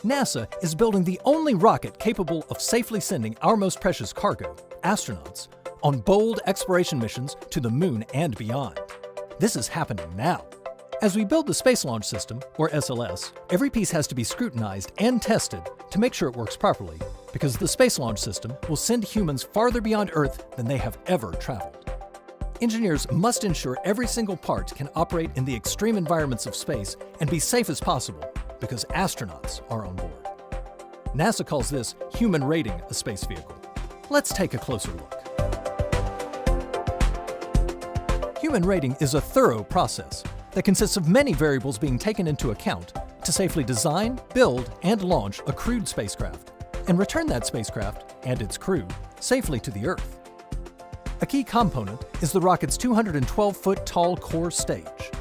NASA is building the only rocket capable of safely sending our most precious cargo, astronauts, on bold exploration missions to the moon and beyond. This is happening now. As we build the Space Launch System, or SLS, every piece has to be scrutinized and tested to make sure it works properly, because the Space Launch System will send humans farther beyond Earth than they have ever traveled. Engineers must ensure every single part can operate in the extreme environments of space and be safe as possible, because astronauts are on board. NASA calls this human rating a space vehicle. Let's take a closer look. Human rating is a thorough process that consists of many variables being taken into account to safely design, build, and launch a crewed spacecraft, and return that spacecraft and its crew safely to the Earth. A key component is the rocket's 212-foot tall core stage.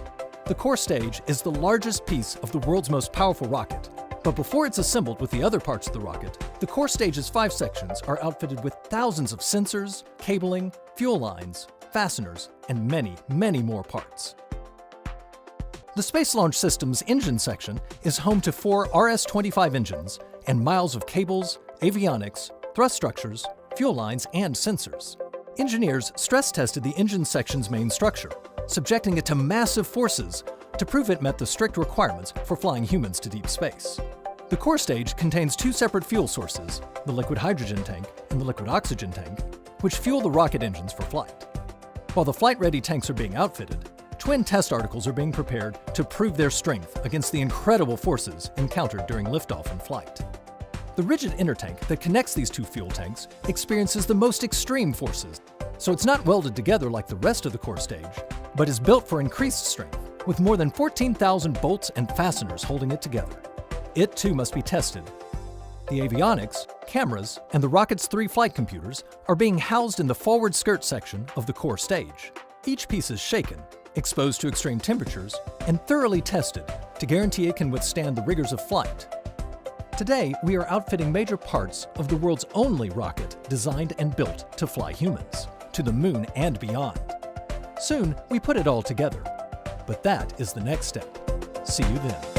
The core stage is the largest piece of the world's most powerful rocket, but before it's assembled with the other parts of the rocket, the core stage's 5 sections are outfitted with thousands of sensors, cabling, fuel lines, fasteners, and many, many more parts. The Space Launch System's engine section is home to 4 RS-25 engines and miles of cables, avionics, thrust structures, fuel lines, and sensors. Engineers stress-tested the engine section's main structure, subjecting it to massive forces to prove it met the strict requirements for flying humans to deep space. The core stage contains 2 separate fuel sources, the liquid hydrogen tank and the liquid oxygen tank, which fuel the rocket engines for flight. While the flight-ready tanks are being outfitted, twin test articles are being prepared to prove their strength against the incredible forces encountered during liftoff and flight. The rigid inner tank that connects these 2 fuel tanks experiences the most extreme forces, so it's not welded together like the rest of the core stage, but is built for increased strength, with more than 14,000 bolts and fasteners holding it together. It too must be tested. The avionics, cameras, and the rocket's 3 flight computers are being housed in the forward skirt section of the core stage. Each piece is shaken, exposed to extreme temperatures, and thoroughly tested to guarantee it can withstand the rigors of flight. Today, we are outfitting major parts of the world's only rocket designed and built to fly humans to the moon and beyond. Soon, we put it all together. But that is the next step. See you then.